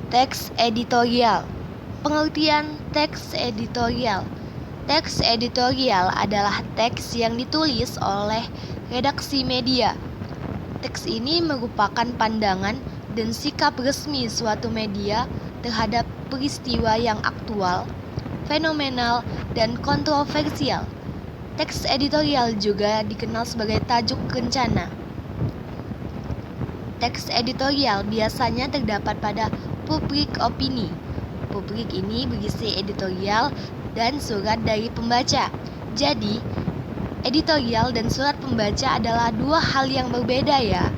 Teks editorial. Pengertian teks editorial. Teks editorial adalah teks yang ditulis oleh redaksi media. Teks ini merupakan pandangan dan sikap resmi suatu media terhadap peristiwa yang aktual, fenomenal, dan kontroversial. Teks editorial juga dikenal sebagai tajuk rencana. Teks editorial biasanya terdapat pada publik opini. Publik ini berisi editorial dan surat dari pembaca. Jadi, editorial dan surat pembaca adalah dua hal yang berbeda ya.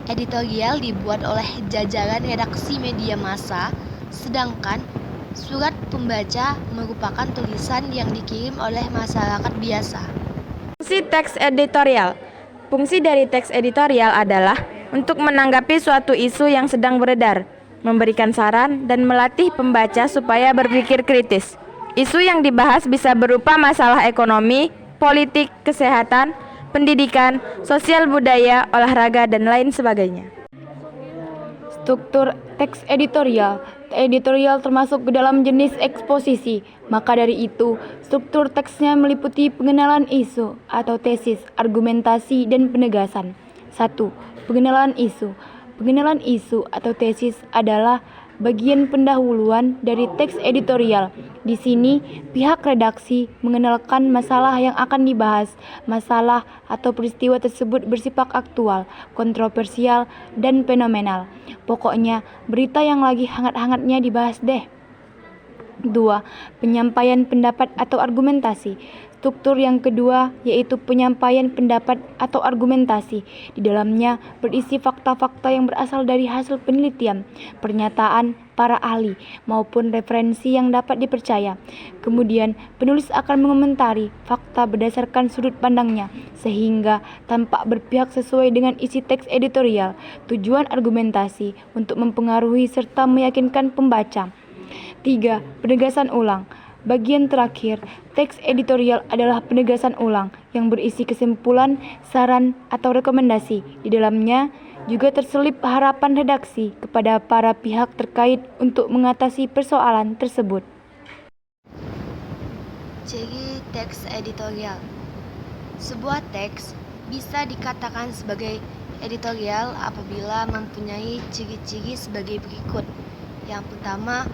Editorial dibuat oleh jajaran redaksi media massa, sedangkan surat pembaca merupakan tulisan yang dikirim oleh masyarakat biasa. Fungsi teks editorial. Fungsi dari teks editorial adalah untuk menanggapi suatu isu yang sedang beredar, memberikan saran, dan melatih pembaca supaya berpikir kritis. Isu yang dibahas bisa berupa masalah ekonomi, politik, kesehatan, pendidikan, sosial budaya, olahraga, dan lain sebagainya. Struktur teks editorial. Editorial termasuk ke dalam jenis eksposisi. Maka dari itu, struktur teksnya meliputi pengenalan isu atau tesis, argumentasi, dan penegasan. 1. Pengenalan isu. Pengenalan isu atau tesis adalah bagian pendahuluan dari teks editorial. Di sini, pihak redaksi mengenalkan masalah yang akan dibahas. Masalah atau peristiwa tersebut bersifat aktual, kontroversial, dan fenomenal. Pokoknya, berita yang lagi hangat-hangatnya dibahas deh. 2. Penyampaian pendapat atau argumentasi. Struktur yang kedua yaitu penyampaian pendapat atau argumentasi. Di dalamnya berisi fakta-fakta yang berasal dari hasil penelitian, pernyataan para ahli, maupun referensi yang dapat dipercaya. Kemudian, penulis akan mengomentari fakta berdasarkan sudut pandangnya, sehingga tampak berpihak sesuai dengan isi teks editorial. Tujuan argumentasi untuk mempengaruhi serta meyakinkan pembaca. 3. Penegasan ulang. Bagian terakhir, teks editorial adalah penegasan ulang yang berisi kesimpulan, saran, atau rekomendasi. Di dalamnya juga terselip harapan redaksi kepada para pihak terkait untuk mengatasi persoalan tersebut. Ciri teks editorial. Sebuah teks bisa dikatakan sebagai editorial apabila mempunyai ciri-ciri sebagai berikut. Yang pertama,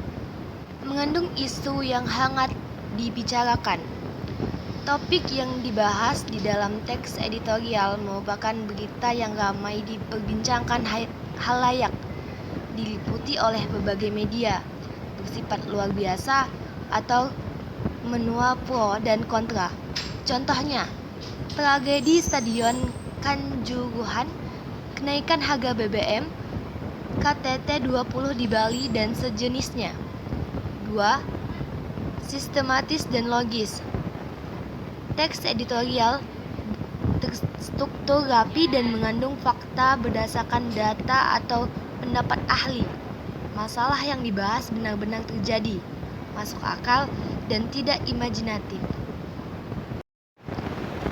mengandung isu yang hangat dibicarakan. Topik yang dibahas di dalam teks editorial merupakan berita yang ramai diperbincangkan halayak, diliputi oleh berbagai media, bersifat luar biasa atau menua pro dan kontra. Contohnya, tragedi Stadion Kanjuruhan, kenaikan harga BBM, KTT 20 di Bali dan sejenisnya. 2. Sistematis dan logis. Teks editorial terstruktur rapi dan mengandung fakta berdasarkan data atau pendapat ahli. Masalah yang dibahas benar-benar terjadi, masuk akal, dan tidak imajinatif.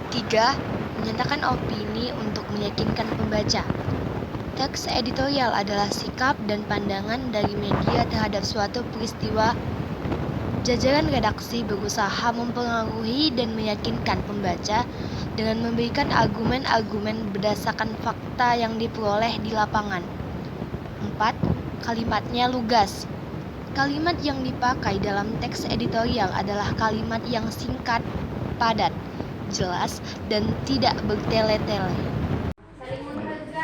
3. Menyatakan opini untuk meyakinkan pembaca. Teks editorial adalah sikap dan pandangan dari media terhadap suatu peristiwa. Jajaran redaksi berusaha mempengaruhi dan meyakinkan pembaca dengan memberikan argumen-argumen berdasarkan fakta yang diperoleh di lapangan. 4. Kalimatnya lugas. Kalimat yang dipakai dalam teks editorial adalah kalimat yang singkat, padat, jelas, dan tidak bertele-tele.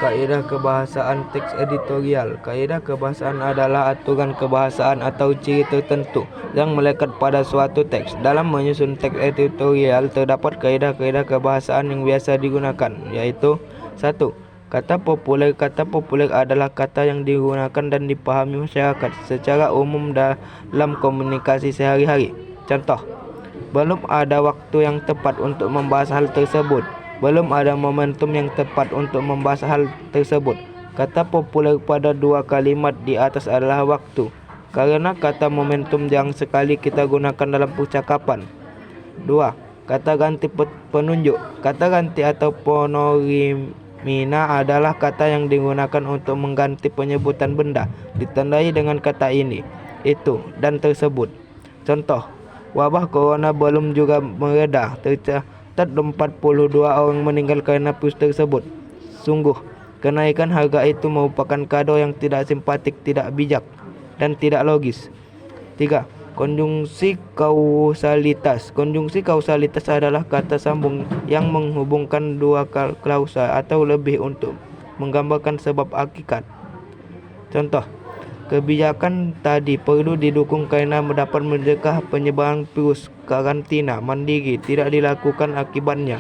Kaidah kebahasaan teks editorial. Kaidah kebahasaan adalah aturan kebahasaan atau ciri tertentu yang melekat pada suatu teks. Dalam menyusun teks editorial terdapat kaidah-kaidah kebahasaan yang biasa digunakan, yaitu 1. Kata populer. Kata populer adalah kata yang digunakan dan dipahami masyarakat secara umum dalam komunikasi sehari-hari. Contoh, belum ada waktu yang tepat untuk membahas hal tersebut. Belum ada momentum yang tepat untuk membahas hal tersebut. Kata populer pada dua kalimat di atas adalah waktu, karena kata momentum yang sekali kita gunakan dalam percakapan. 2. Kata ganti penunjuk. Kata ganti atau Mina adalah kata yang digunakan untuk mengganti penyebutan benda, ditandai dengan kata ini, itu, dan tersebut. Contoh, wabah corona belum juga mereda, tercatat 42 orang meninggal karena virus tersebut. Sungguh, kenaikan harga itu merupakan kado yang tidak simpatik, tidak bijak, dan tidak logis. 3. Konjungsi kausalitas. Konjungsi kausalitas adalah kata sambung yang menghubungkan dua klausa atau lebih untuk menggambarkan sebab akibat. Contoh, kebijakan tadi perlu didukung karena dapat mencegah penyebaran virus. Karantina mandiri tidak dilakukan akibatnya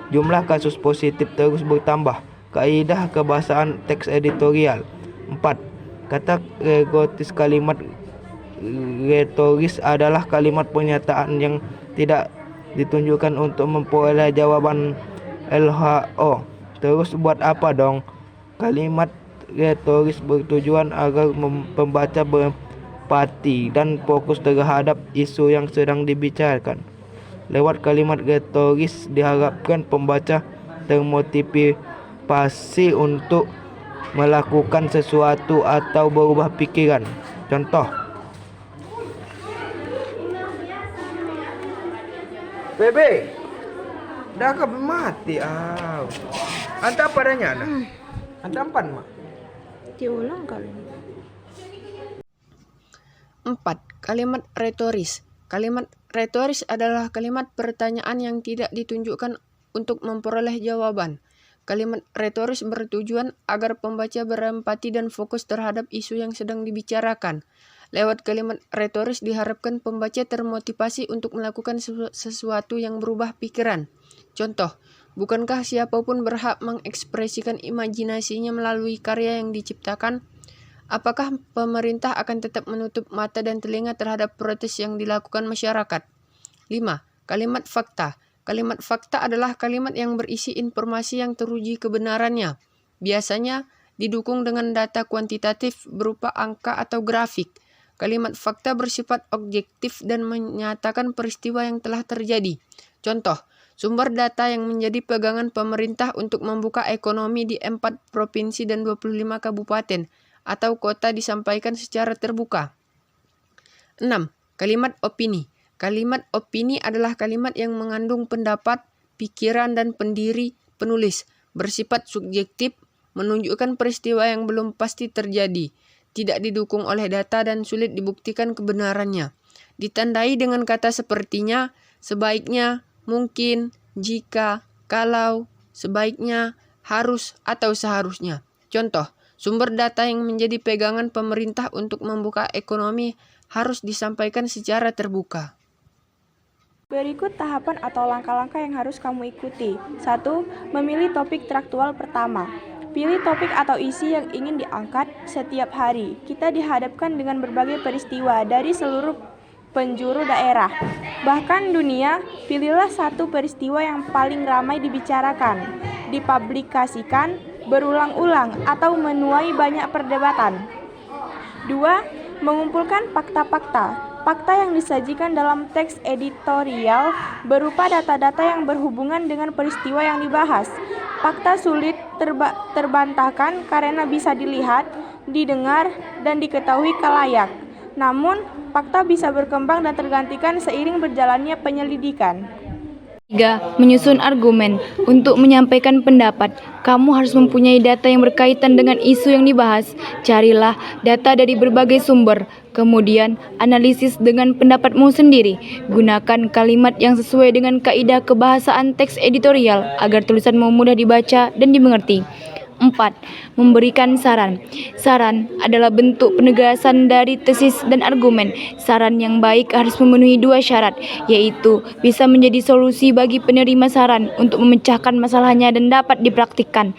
jumlah kasus positif terus bertambah. Kaidah kebahasaan teks editorial. 4. Kata retoris. Kalimat retoris adalah kalimat pernyataan yang tidak ditunjukkan untuk memperoleh jawaban LHO. Terus buat apa dong? Kalimat retoris bertujuan agar pembaca berempati dan fokus terhadap isu yang sedang dibicarakan. Lewat kalimat retoris diharapkan pembaca termotivasi untuk melakukan sesuatu atau berubah pikiran. Contoh, Bebe, dah kau mati. Anta apa adanya, nak? Anta empan, mak. Diulang kali. 4. Kalimat retoris. Kalimat retoris adalah kalimat pertanyaan yang tidak ditunjukkan untuk memperoleh jawaban. Kalimat retoris bertujuan agar pembaca berempati dan fokus terhadap isu yang sedang dibicarakan. Lewat kalimat retoris diharapkan pembaca termotivasi untuk melakukan sesuatu yang berubah pikiran. Contoh, bukankah siapapun berhak mengekspresikan imajinasinya melalui karya yang diciptakan? Apakah pemerintah akan tetap menutup mata dan telinga terhadap protes yang dilakukan masyarakat? 5. Kalimat fakta. Kalimat fakta adalah kalimat yang berisi informasi yang teruji kebenarannya. Biasanya didukung dengan data kuantitatif berupa angka atau grafik. Kalimat fakta bersifat objektif dan menyatakan peristiwa yang telah terjadi. Contoh, sumber data yang menjadi pegangan pemerintah untuk membuka ekonomi di 4 provinsi dan 25 kabupaten atau kota disampaikan secara terbuka. 6. Kalimat opini. Kalimat opini adalah kalimat yang mengandung pendapat, pikiran, dan pendiri penulis, bersifat subjektif, menunjukkan peristiwa yang belum pasti terjadi, tidak didukung oleh data dan sulit dibuktikan kebenarannya. Ditandai dengan kata sepertinya, sebaiknya, mungkin, jika, kalau, sebaiknya, harus, atau seharusnya. Contoh, sumber data yang menjadi pegangan pemerintah untuk membuka ekonomi harus disampaikan secara terbuka. Berikut tahapan atau langkah-langkah yang harus kamu ikuti. 1. Memilih topik traktual pertama. Pilih topik atau isi yang ingin diangkat setiap hari. Kita dihadapkan dengan berbagai peristiwa dari seluruh penjuru daerah, bahkan dunia. Pilihlah satu peristiwa yang paling ramai dibicarakan, dipublikasikan berulang-ulang, atau menuai banyak perdebatan. 2. Mengumpulkan fakta-fakta. Fakta yang disajikan dalam teks editorial berupa data-data yang berhubungan dengan peristiwa yang dibahas. Fakta sulit terbantahkan karena bisa dilihat, didengar, dan diketahui khalayak. Namun, fakta bisa berkembang dan tergantikan seiring berjalannya penyelidikan. 3. Menyusun argumen. Untuk menyampaikan pendapat, kamu harus mempunyai data yang berkaitan dengan isu yang dibahas. Carilah data dari berbagai sumber, kemudian analisis dengan pendapatmu sendiri. Gunakan kalimat yang sesuai dengan kaidah kebahasaan teks editorial agar tulisanmu mudah dibaca dan dimengerti. 4. Memberikan saran. Saran adalah bentuk penegasan dari tesis dan argumen. Saran yang baik harus memenuhi 2 syarat, yaitu bisa menjadi solusi bagi penerima saran untuk memecahkan masalahnya dan dapat dipraktikkan.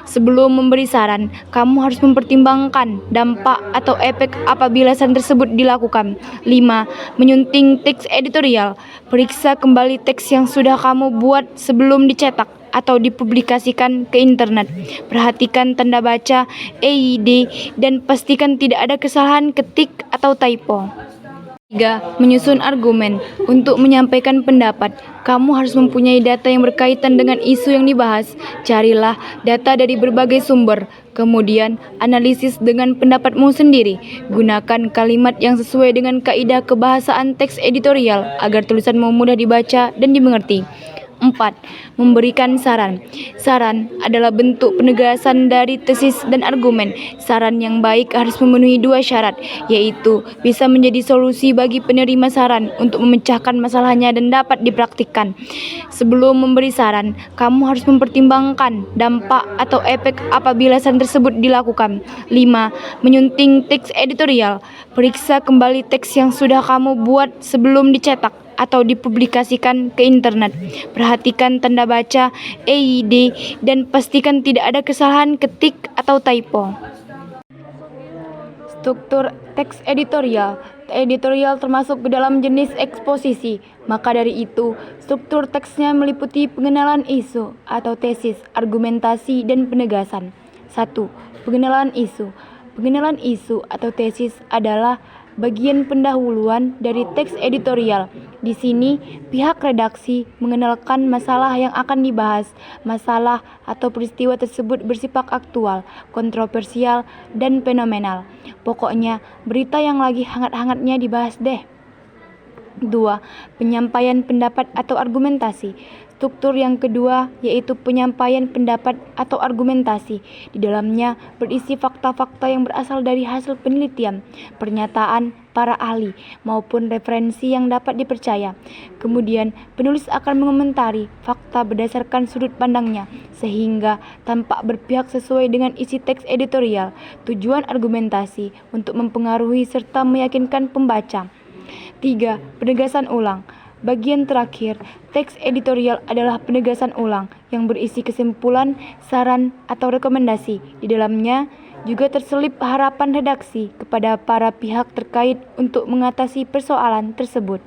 Sebelum memberi saran, kamu harus mempertimbangkan dampak atau efek apabila saran tersebut dilakukan. 5. Menyunting teks editorial. Periksa kembali teks yang sudah kamu buat sebelum dicetak atau dipublikasikan ke internet. Perhatikan tanda baca, EID, dan pastikan tidak ada kesalahan ketik atau typo. 3. Menyusun argumen. Untuk menyampaikan pendapat, kamu harus mempunyai data yang berkaitan dengan isu yang dibahas. Carilah data dari berbagai sumber. Kemudian, analisis dengan pendapatmu sendiri. Gunakan kalimat yang sesuai dengan kaidah kebahasaan teks editorial agar tulisanmu mudah dibaca dan dimengerti. 4. Memberikan saran. Saran adalah bentuk penegasan dari tesis dan argumen. Saran yang baik harus memenuhi 2 syarat, yaitu bisa menjadi solusi bagi penerima saran untuk memecahkan masalahnya dan dapat dipraktikkan. Sebelum memberi saran, kamu harus mempertimbangkan dampak atau efek apabila saran tersebut dilakukan. 5. Menyunting teks editorial. Periksa kembali teks yang sudah kamu buat sebelum dicetak atau dipublikasikan ke internet. Perhatikan tanda baca, EID, dan pastikan tidak ada kesalahan ketik atau typo. Struktur teks editorial. Editorial termasuk ke dalam jenis eksposisi. Maka dari itu, struktur teksnya meliputi pengenalan isu atau tesis, argumentasi, dan penegasan. 1. Pengenalan isu. Pengenalan isu atau tesis adalah bagian pendahuluan dari teks editorial. Di sini, pihak redaksi mengenalkan masalah yang akan dibahas. Masalah atau peristiwa tersebut bersifat aktual, kontroversial, dan fenomenal. Pokoknya, berita yang lagi hangat-hangatnya dibahas deh. 2. Penyampaian pendapat atau argumentasi. Struktur yang kedua yaitu penyampaian pendapat atau argumentasi. Di dalamnya berisi fakta-fakta yang berasal dari hasil penelitian, pernyataan para ahli, maupun referensi yang dapat dipercaya. Kemudian, penulis akan mengomentari fakta berdasarkan sudut pandangnya, sehingga tampak berpihak sesuai dengan isi teks editorial. Tujuan argumentasi untuk mempengaruhi serta meyakinkan pembaca. 3. Penegasan ulang. Bagian terakhir, teks editorial adalah penegasan ulang yang berisi kesimpulan, saran, atau rekomendasi. Di dalamnya juga terselip harapan redaksi kepada para pihak terkait untuk mengatasi persoalan tersebut.